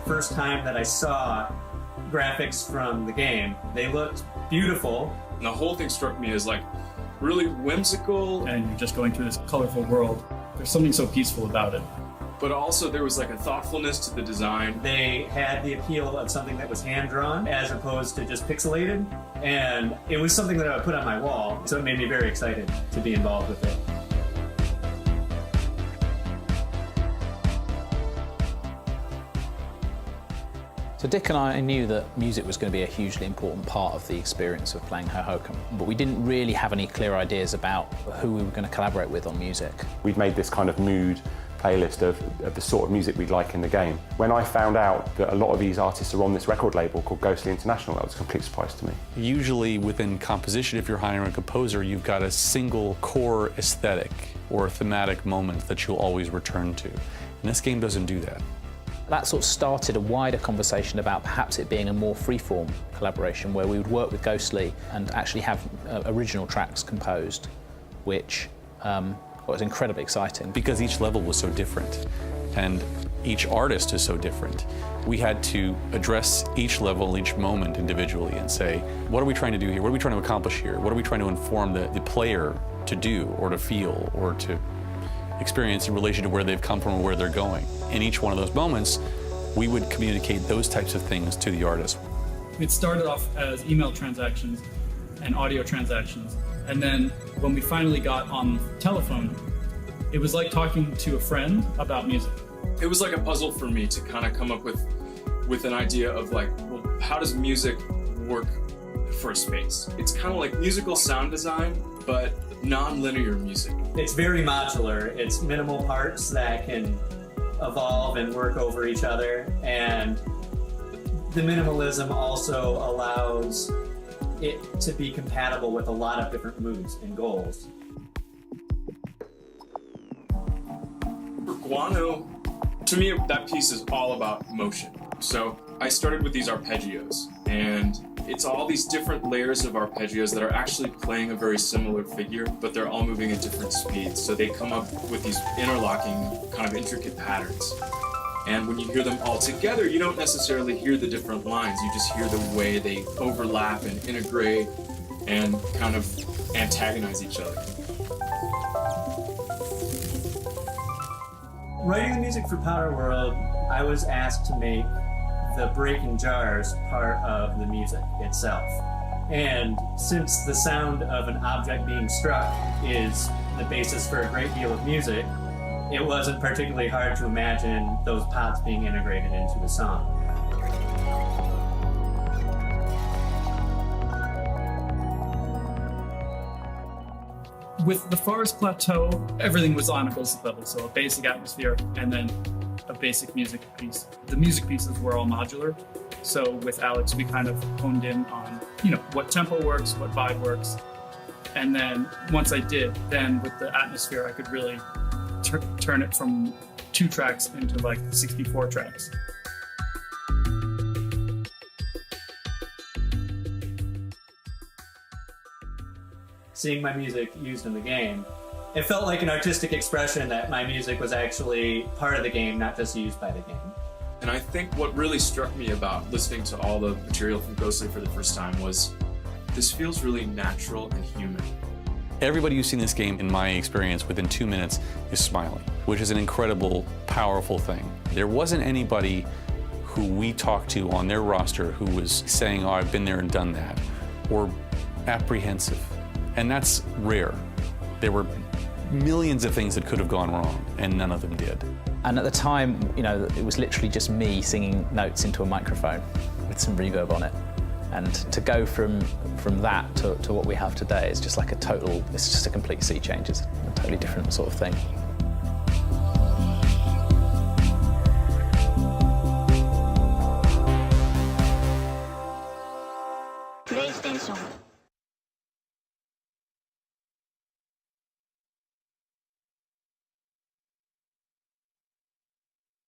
First time that I saw graphics from the game, they looked beautiful. And the whole thing struck me as like really whimsical. And you're just going through this colorful world. There's something so peaceful about it. But also there was like a thoughtfulness to the design. They had the appeal of something that was hand-drawn as opposed to just pixelated. And it was something that I would put on my wall, so it made me very excited to be involved with it. So Dick and I knew that music was going to be a hugely important part of the experience of playing Hohokum, but we didn't really have any clear ideas about who we were going to collaborate with on music. We'd made this kind of mood playlist of the sort of music we'd like in the game. When I found out that a lot of these artists are on this record label called Ghostly International, that was a complete surprise to me. Usually within composition, if you're hiring a composer, you've got a single core aesthetic or a thematic moment that you'll always return to. And this game doesn't do that. That sort of started a wider conversation about perhaps it being a more free-form collaboration where we would work with Ghostly and actually have original tracks composed, which was incredibly exciting. Because each level was so different and each artist is so different, we had to address each level, each moment individually and say, what are we trying to do here? What are we trying to accomplish here? What are we trying to inform the player to do or to feel or to experience in relation to where they've come from or where they're going? In each one of those moments, we would communicate those types of things to the artist. It started off as email transactions and audio transactions. And then when we finally got on the telephone, it was like talking to a friend about music. It was like a puzzle for me to kind of come up with an idea of like, well, how does music work for a space? It's kind of like musical sound design, but non-linear music. It's very modular. It's minimal parts that can evolve and work over each other, and the minimalism also allows it to be compatible with a lot of different moods and goals. For Guano, to me, that piece is all about motion. So I started with these arpeggios, and it's all these different layers of arpeggios that are actually playing a very similar figure, but they're all moving at different speeds. So they come up with these interlocking, kind of intricate patterns. And when you hear them all together, you don't necessarily hear the different lines. You just hear the way they overlap and integrate and kind of antagonize each other. Writing the music for Power World, I was asked to make the breaking jars part of the music itself. And since the sound of an object being struck is the basis for a great deal of music, it wasn't particularly hard to imagine those pots being integrated into a song. With the Forest Plateau, everything was on a basic level, so a basic atmosphere and then a basic music piece. The music pieces were all modular, so with Alex we kind of honed in on, what tempo works, what vibe works, and then once I did, then with the atmosphere I could really turn it from 2 tracks into like 64 tracks. Seeing my music used in the game, it felt like an artistic expression that my music was actually part of the game, not just used by the game. And I think what really struck me about listening to all the material from Ghostly for the first time was this feels really natural and human. Everybody who's seen this game, in my experience, within 2 minutes is smiling, which is an incredible, powerful thing. There wasn't anybody who we talked to on their roster who was saying, oh, I've been there and done that, or apprehensive. And that's rare. There were millions of things that could have gone wrong, and none of them did. And at the time, it was literally just me singing notes into a microphone with some reverb on it. And to go from that to what we have today is just like it's just a complete sea change. It's a totally different sort of thing.